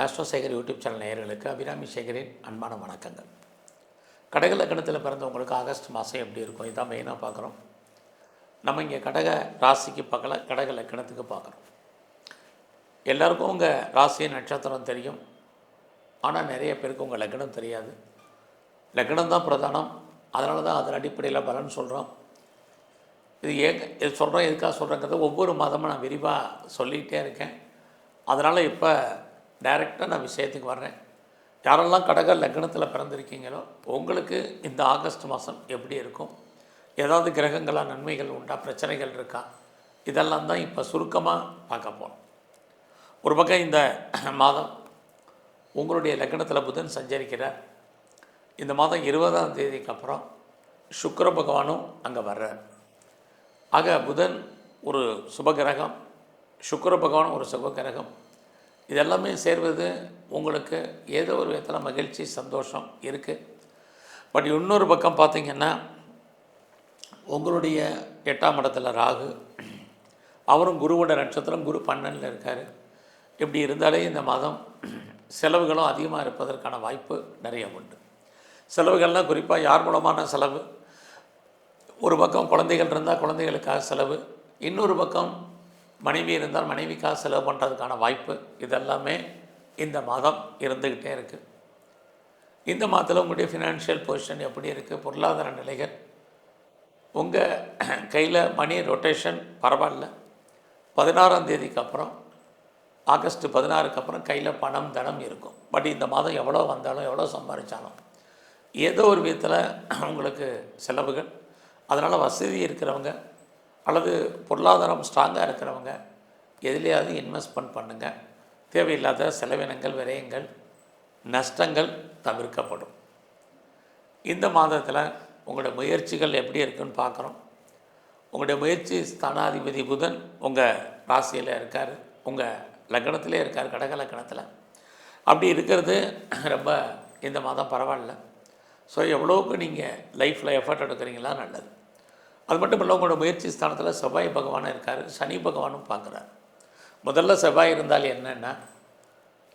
Astro Sekar YouTube channel நேயர்களுக்கு அபிராமி சேகரின் அன்பான வணக்கங்கள். கடக லக்னத்தில் பிறந்தவங்களுக்கு ஆகஸ்ட் மாதம் எப்படி இருக்கும் இதான் மெயினாக பார்க்குறோம். நம்ம இங்கே கடக ராசிக்கு பார்க்கல, கடக லக்னத்துக்கு பார்க்குறோம். எல்லாருக்கும் உங்கள் ராசி நட்சத்திரம் தெரியும், ஆனால் நிறைய பேருக்கு உங்கள் லக்னம் தெரியாது. லக்னம் தான் பிரதானம், அதனால தான் அதன் அடிப்படையில் பலன் சொல்கிறோம். இது சொல்கிறோம், எதுக்காக சொல்கிறேங்கிறத ஒவ்வொரு மாதமும் நான் விரிவாக சொல்லிகிட்டே இருக்கேன். அதனால் இப்போ டைரெக்டாக நான் விஷயத்துக்கு வர்றேன். யாரெல்லாம் கடக லக்னத்தில் பிறந்திருக்கீங்களோ உங்களுக்கு இந்த ஆகஸ்ட் மாதம் எப்படி இருக்கும், ஏதாவது கிரகங்களாக நன்மைகள் உண்டா, பிரச்சனைகள் இருக்கா, இதெல்லாம் தான் இப்போ சுருக்கமாக பார்க்க போகிறோம். ஒரு பக்கம் இந்த மாதம் உங்களுடைய லக்னத்தில் புதன் சஞ்சரிக்கிறார். இந்த மாதம் 20ஆம் தேதிக்கு அப்புறம் சுக்கிர பகவானும் அங்கே வர்றார். ஆக புதன் ஒரு சுபகிரகம், சுக்கிர பகவான் ஒரு சுபகிரகம், இதெல்லாமே சேர்வது உங்களுக்கு ஏதோ ஒரு விதத்தில் மகிழ்ச்சி சந்தோஷம் இருக்குது. பட் இன்னொரு பக்கம் பார்த்திங்கன்னா உங்களுடைய 8ஆம் இடத்துல ராகு, அவரும் குருவோட நட்சத்திரம், குரு 12ல் இருக்கார். இப்படி இருந்தாலே இந்த மாதம் செலவுகளும் அதிகமாக இருப்பதற்கான வாய்ப்பு நிறைய உண்டு. செலவுகள்னால் குறிப்பாக யார் மூலமான செலவு, ஒரு பக்கம் குழந்தைகள் இருந்தால் குழந்தைகளுக்காக செலவு, இன்னொரு பக்கம் மனைவி இருந்தால் மனைவிக்காக செலவு பண்ணுறதுக்கான வாய்ப்பு, இதெல்லாமே இந்த மாதம் இருந்துக்கிட்டே இருக்குது. இந்த மாதத்தில் உங்களுடைய ஃபினான்ஷியல் பொசிஷன் எப்படி இருக்குது, பொருளாதார நிலைகள், உங்கள் கையில் மணி ரொட்டேஷன் பரவாயில்ல. 16ஆம் தேதிக்கு அப்புறம், ஆகஸ்ட் 16க்கு அப்புறம் கையில் பணம் தனம் இருக்கும். பட் இந்த மாதம் எவ்வளோ வந்தாலும் எவ்வளோ சம்பாதிச்சாலும் ஏதோ ஒரு விதத்தில் உங்களுக்கு செலவுகள். அதனால் வசதி இருக்கிறவங்க அல்லது பொருளாதாரம் ஸ்ட்ராங்காக இருக்கிறவங்க எதுலையாவது இன்வெஸ்ட்மெண்ட் பண்ணுங்கள். தேவையில்லாத செலவினங்கள், விரயங்கள், நஷ்டங்கள் தவிர்க்கப்படும். இந்த மாதத்தில் உங்களுடைய முயற்சிகள் எப்படி இருக்குன்னு பார்க்குறோம். உங்களுடைய முயற்சி ஸ்தானாதிபதி புதன் உங்கள் ராசியில் இருக்கார், உங்கள் லக்னத்திலே இருக்கார், கடக லக்னத்தில். அப்படி இருக்கிறது ரொம்ப இந்த மாதம் பரவாயில்ல. ஸோ எவ்வளோக்கு நீங்கள் லைஃப்பில் எஃபர்ட் எடுக்கிறீங்களா நல்லது. அது மட்டும் இல்லை, உங்களோட முயற்சி ஸ்தானத்தில் செவ்வாய் பகவானும் இருக்கார், சனி பகவானும் பார்க்குறார். முதல்ல செவ்வாய் இருந்தால் என்னென்னா,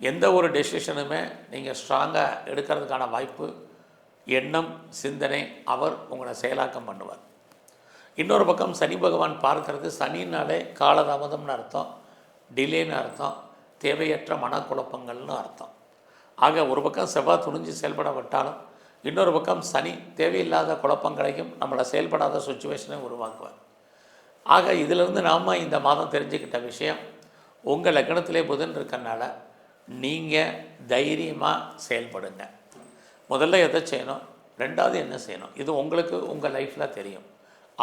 எந்த ஒரு டெசிஷனுமே நீங்கள் ஸ்ட்ராங்காக எடுக்கிறதுக்கான வாய்ப்பு, எண்ணம், சிந்தனை, அவர் உங்களை செயலாக்கம் பண்ணுவார். இன்னொரு பக்கம் சனி பகவான் பார்க்கறது, சனினாலே காலதாமதம்னு அர்த்தம், டிலேன்னு அர்த்தம், தேவையற்ற மனக்குழப்பங்கள்னு அர்த்தம். ஆக ஒரு பக்கம் செவ்வாய் துணிஞ்சு செயல்பட விட்டாலும் இன்னொரு பக்கம் சனி தேவையில்லாத குழப்பங்களையும் நம்மளை செயல்படாத சுச்சுவேஷனையும் உருவாக்குவார். ஆக இதிலிருந்து நாம் இந்த மாதம் தெரிஞ்சுக்கிட்ட விஷயம், உங்கள் லக்னத்திலே புதன் இருக்கறனால நீங்கள் தைரியமாக செயல்படுங்க. முதல்ல எதை செய்யணும், ரெண்டாவது என்ன செய்யணும், இது உங்களுக்கு உங்கள் லைஃப்பில் தெரியும்.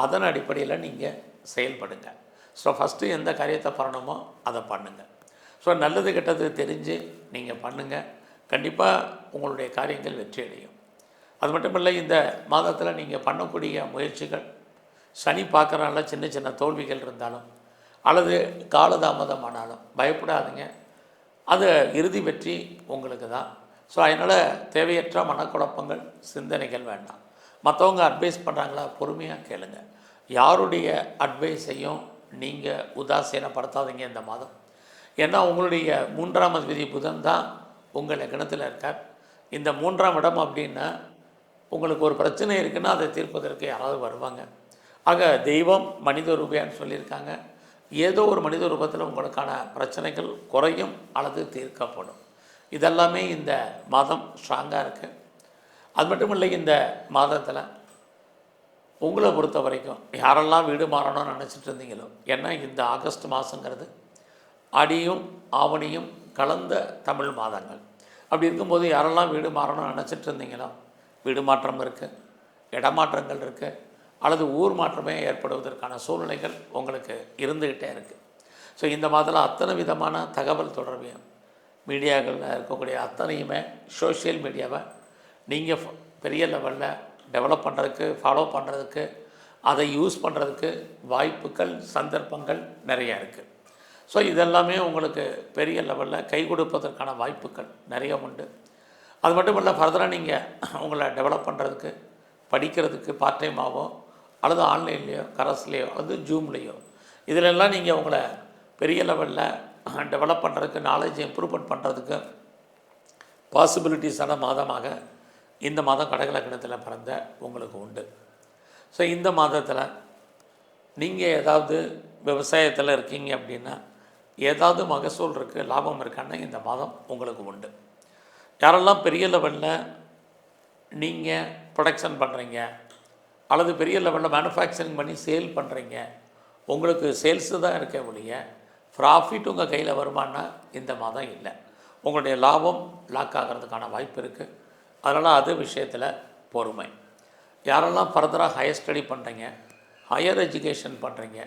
அதன் அடிப்படையில் நீங்கள் செயல்படுங்க. ஸோ ஃபஸ்ட்டு எந்த காரியத்தை பண்ணணுமோ அதை பண்ணுங்கள். ஸோ நல்லது கெட்டது தெரிஞ்சு நீங்கள் பண்ணுங்கள். கண்டிப்பாக உங்களுடைய காரியங்கள் வெற்றி அடையும். அது மட்டும் இல்லை, இந்த மாதத்தில் நீங்கள் பண்ணக்கூடிய முயற்சிகள் சனி பார்க்குறனால சின்ன சின்ன தோல்விகள் இருந்தாலும் அல்லது காலதாமதம் ஆனாலும் பயப்படாதீங்க, அது இறுதி வெற்றி உங்களுக்கு தான். ஸோ அதனால் தேவையற்ற மனக்குழப்பங்கள், சிந்தனைகள் வேண்டாம். மற்றவங்க அட்வைஸ் பண்ணுறாங்களா, பொறுமையாக கேளுங்க. யாருடைய அட்வைஸையும் நீங்கள் உதாசீனப்படுத்தாதீங்க இந்த மாதம். ஏன்னா உங்களுடைய 3ஆம் அதிபதி புதன் தான் உங்கள் லக்னத்தில் இருக்கார். இந்த 3ஆம் இடம் அப்படின்னா உங்களுக்கு ஒரு பிரச்சனை இருக்குன்னா அதை தீர்ப்பதற்கு யாராவது வருவாங்க. ஆக தெய்வம் மனித ரூபேன்னு சொல்லியிருக்காங்க. ஏதோ ஒரு மனித ரூபத்தில் உங்களுக்கான பிரச்சனைகள் குறையும் அல்லது தீர்க்கப்படும். இதெல்லாமே இந்த மாதம் ஸ்ட்ராங்காக இருக்குது. அது மட்டும் இல்லை, இந்த மாதத்தில் உங்களை பொறுத்த வரைக்கும் யாரெல்லாம் வீடு மாறணும்னு நினச்சிட்டு இருந்தீங்களோ, ஏன்னா இந்த ஆகஸ்ட் மாதங்கிறது ஆடியும் ஆவணியும் கலந்த தமிழ் மாதங்கள். அப்படி இருக்கும்போது யாரெல்லாம் வீடு மாறணும்னு நினச்சிட்டு இருந்தீங்களோ, வீடு மாற்றம் இருக்குது, இடமாற்றங்கள் இருக்குது, அல்லது ஊர் மாற்றமே ஏற்படுவதற்கான சூழ்நிலைகள் உங்களுக்கு இருந்துக்கிட்டே இருக்குது. ஸோ இந்த மாதத்தில் அத்தனை விதமான தகவல் தொடர்பையும் மீடியாக்களில் இருக்கக்கூடிய அத்தனையுமே சோஷியல் மீடியாவை நீங்கள் பெரிய லெவலில் டெவலப் பண்ணுறதுக்கு, ஃபாலோ பண்ணுறதுக்கு, அதை யூஸ் பண்ணுறதுக்கு வாய்ப்புகள், சந்தர்ப்பங்கள் நிறையா இருக்குது. ஸோ இதெல்லாமே உங்களுக்கு பெரிய லெவலில் கை கொடுப்பதற்கான வாய்ப்புகள் நிறைய உண்டு. அது மட்டும் இல்லை, ஃபர்தராக நீங்கள் உங்களை டெவலப் பண்ணுறதுக்கு, படிக்கிறதுக்கு பார்ட் டைமாகவோ அல்லது ஆன்லைன்லேயோ, கரஸ்லேயோ, அல்லது ஜூம்லேயோ, இதிலெல்லாம் நீங்கள் உங்களை பெரிய லெவலில் டெவலப் பண்ணுறதுக்கு, நாலேஜ் இம்ப்ரூவ்மெண்ட் பண்ணுறதுக்கு பாசிபிலிட்டிஸான மாதமாக இந்த மாதம் கடகலக்கணத்தில் பிறந்த உங்களுக்கு உண்டு. ஸோ இந்த மாதத்தில் நீங்கள் ஏதாவது விவசாயத்தில் இருக்கீங்க அப்படின்னா ஏதாவது மகசூல் இருக்குது, லாபம் இருக்கான்னா இந்த மாதம் உங்களுக்கு உண்டு. யாரெல்லாம் பெரிய லெவலில் நீங்கள் ப்ரொடக்ஷன் பண்ணுறீங்க அல்லது பெரிய லெவலில் மேனுஃபேக்சரிங் பண்ணி சேல் பண்ணுறீங்க, உங்களுக்கு சேல்ஸு தான் இருக்க ஒழிய ப்ராஃபிட் உங்கள் கையில் வருமானா இந்த மாதம் இல்லை. உங்களுடைய லாபம் லாக் ஆகிறதுக்கான வாய்ப்பு இருக்குது. அதனால் அது விஷயத்தில் பொறுமை. யாரெல்லாம் ஃபர்தராக ஹையர் ஸ்டடி பண்ணுறீங்க, ஹையர் எஜுகேஷன் பண்ணுறீங்க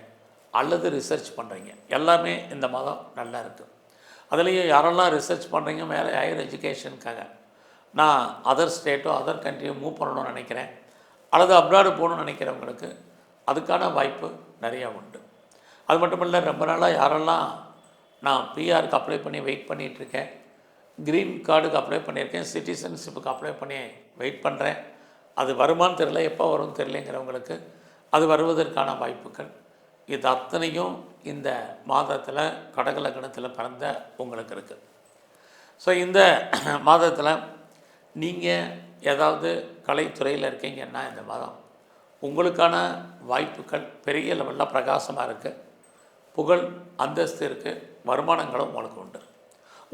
அல்லது ரிசர்ச் பண்ணுறீங்க, எல்லாமே இந்த மாதம் நல்லா இருக்குது. அதுலேயும் யாரெல்லாம் ரிசர்ச் பண்ணுறீங்க, மேலே ஹையர் எஜுகேஷனுக்காக நான் அதர் ஸ்டேட்டோ அதர் கண்ட்ரியோ மூவ் பண்ணணும்னு நினைக்கிறேன் அல்லது அப்ராடு போகணும்னு நினைக்கிறவங்களுக்கு அதுக்கான வாய்ப்பு நிறையா உண்டு. அது மட்டும் இல்லை, ரொம்ப நாளாக யாரெல்லாம் நான் பிஆருக்கு அப்ளை பண்ணி வெயிட் பண்ணிகிட்ருக்கேன், க்ரீன் கார்டுக்கு அப்ளை பண்ணியிருக்கேன், சிட்டிசன்ஷிப்புக்கு அப்ளை பண்ணி வெயிட் பண்ணுறேன், அது வருமானு தெரில, எப்போ வரும்னு தெரிலங்கிறவங்களுக்கு அது வருவதற்கான வாய்ப்புகள் இது அத்தனையும் இந்த மாதத்தில் கடகலக்கணத்தில் பிறந்த உங்களுக்கு இருக்குது. ஸோ இந்த மாதத்தில் நீங்கள் ஏதாவது கலைத்துறையில் இருக்கீங்கன்னா இந்த மாதம் உங்களுக்கான வாய்ப்புகள் பெரிய லெவலில் பிரகாசமாக இருக்குது. புகழ் அந்தஸ்து இருக்குது, வருமானங்களும் உங்களுக்கு உண்டு.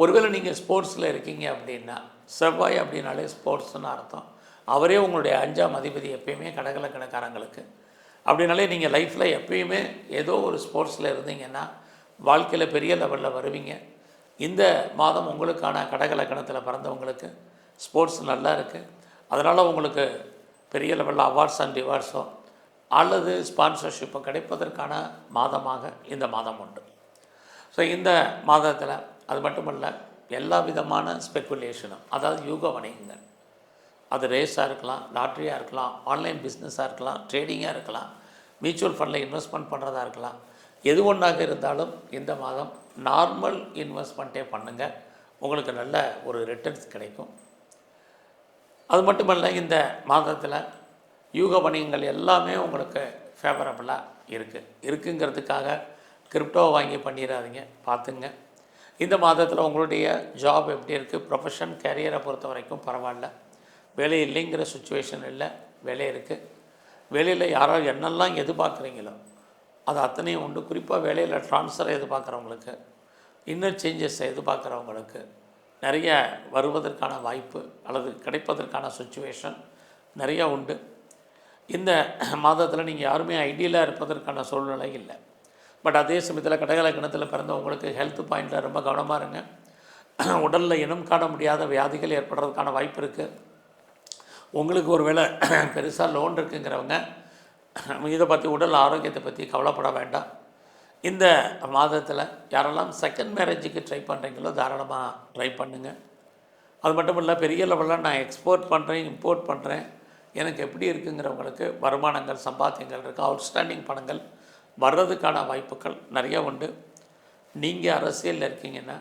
ஒருவேளை நீங்கள் ஸ்போர்ட்ஸில் இருக்கீங்க அப்படின்னா, செவ்வாய் அப்படின்னாலே ஸ்போர்ட்ஸ்னு அர்த்தம். அவரே உங்களுடைய 5ஆம் அதிபதி எப்பயுமே கடகலக்கணக்காரங்களுக்கு. அப்படின்னாலே நீங்கள் லைஃப்பில் எப்பயுமே ஏதோ ஒரு ஸ்போர்ட்ஸில் இருந்தீங்கன்னா வாழ்க்கையில் பெரிய லெவலில் வருவீங்க. இந்த மாதம் உங்களுக்கான கடகலக்கணத்தில் பிறந்தவங்களுக்கு ஸ்போர்ட்ஸ் நல்லா இருக்குது. அதனால் உங்களுக்கு பெரிய லெவலில் அவார்ட்ஸ் அண்ட் ரிவார்ட்ஸோ அல்லது ஸ்பான்சர்ஷிப்போ கிடைப்பதற்கான மாதமாக இந்த மாதம் உண்டு. ஸோ இந்த மாதத்தில் அது மட்டுமல்ல, எல்லா விதமான ஸ்பெக்குலேஷனும், அதாவது யூக வணிகங்கள், அது ரேஸாக இருக்கலாம், லாட்ரியாக இருக்கலாம், ஆன்லைன் பிஸ்னஸாக இருக்கலாம், ட்ரேடிங்காக இருக்கலாம், மியூச்சுவல் ஃபண்டில் இன்வெஸ்ட்மெண்ட் பண்ணுறதா இருக்கலாம், எது ஒன்றாக இருந்தாலும் இந்த மாதம் நார்மல் இன்வெஸ்ட்மெண்ட்டே பண்ணுங்கள், உங்களுக்கு நல்ல ஒரு ரிட்டர்ன்ஸ் கிடைக்கும். அது மட்டுமல்ல, இந்த மாதத்தில் யூக வணிகங்கள் எல்லாமே உங்களுக்கு ஃபேவரபுளாக இருக்குங்கிறதுக்காக கிரிப்டோ வாங்கி பண்ணிடாதீங்க, பார்த்துங்க. இந்த மாதத்தில் உங்களுடைய ஜாப் எப்படி இருக்குது, ப்ரொஃபஷன் கேரியரை பொறுத்த வரைக்கும் பரவாயில்ல. வேலை இல்லைங்கிற சுச்சுவேஷன் இல்லை, வேலை இருக்குது. வேலையில் யாராவது என்னெல்லாம் எதிர்பார்க்குறீங்களோ அது அத்தனையும் உண்டு. குறிப்பாக வேலையில் ட்ரான்ஸ்ஃபரை எதிர்பார்க்குறவங்களுக்கு, இன்னர் சேஞ்சஸை எதிர்பார்க்குறவங்களுக்கு நிறைய வருவதற்கான வாய்ப்பு அல்லது கிடைப்பதற்கான சுச்சுவேஷன் நிறையா உண்டு. இந்த மாதத்தில் நீங்கள் யாருமே ஐடியலாக இருப்பதற்கான சூழ்நிலை இல்லை. பட் அதே சமயத்தில் கடகலக்கணத்தில் பிறந்தவங்களுக்கு ஹெல்த் பாயிண்டில் ரொம்ப கவனமாக இருங்க. உடலில் இனம் காண முடியாத வியாதிகள் ஏற்படுறதுக்கான வாய்ப்பு இருக்குது. உங்களுக்கு ஒரு வேளை பெருசாக லோன் இருக்குங்கிறவங்க இதை பற்றி, உடல் ஆரோக்கியத்தை பற்றி கவலைப்பட வேண்டாம். இந்த மாதத்தில் யாரெல்லாம் செகண்ட் மேரேஜுக்கு ட்ரை பண்ணுறீங்களோ தாராளமாக ட்ரை பண்ணுங்கள். அது மட்டும் இல்லை, பெரிய லெவலில் நான் எக்ஸ்போர்ட் பண்ணுறேன், இம்போர்ட் பண்ணுறேன், எனக்கு எப்படி இருக்குங்கிறவங்களுக்கு வருமானங்கள், சம்பாத்தியங்கள் இருக்குது, அவுட்ஸ்டாண்டிங் பணங்கள் வர்றதுக்கான வாய்ப்புகள் நிறையா உண்டு. நீங்கள் அரசியலில் இருக்கீங்கன்னா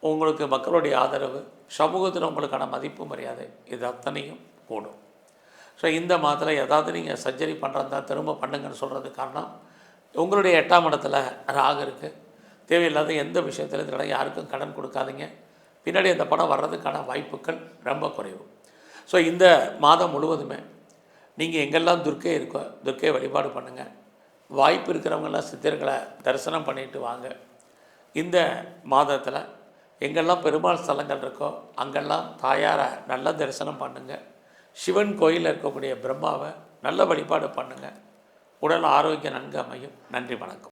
உங்களுக்கு மக்களுடைய ஆதரவு, சமூகத்தில் உங்களுக்கான மதிப்பு, மரியாதை இது அத்தனையும் கூடும். ஸோ இந்த மாதத்தில் ஏதாவது நீங்கள் சர்ஜரி பண்ணுறதா திரும்ப பண்ணுங்கன்னு சொல்கிறது காரணம், உங்களுடைய 8ஆம் இடத்துல ராகு இருக்குது. தேவையில்லாத எந்த விஷயத்தில் யாருக்கும் கடன் கொடுக்காதீங்க, பின்னாடி அந்த பணம் வர்றதுக்கான வாய்ப்புகள் ரொம்ப குறைவு. ஸோ இந்த மாதம் முழுவதுமே நீங்கள் எங்கெல்லாம் துர்க்கை இருக்கோ துர்க்கையை வழிபாடு பண்ணுங்கள். வாய்ப்பு இருக்கிறவங்கெல்லாம் சித்தர்களை தரிசனம் பண்ணிட்டு வாங்க. இந்த மாதத்தில் எங்கெல்லாம் பெருமாள் ஸ்தலங்கள் இருக்கோ அங்கெல்லாம் தாயாரை நல்ல தரிசனம் பண்ணுங்கள். சிவன் கோயிலில் இருக்கக்கூடிய பிரம்மாவை நல்ல வழிபாடு பண்ணுங்கள். உடல் ஆரோக்கியம் நன்கு அமையும். நன்றி, வணக்கம்.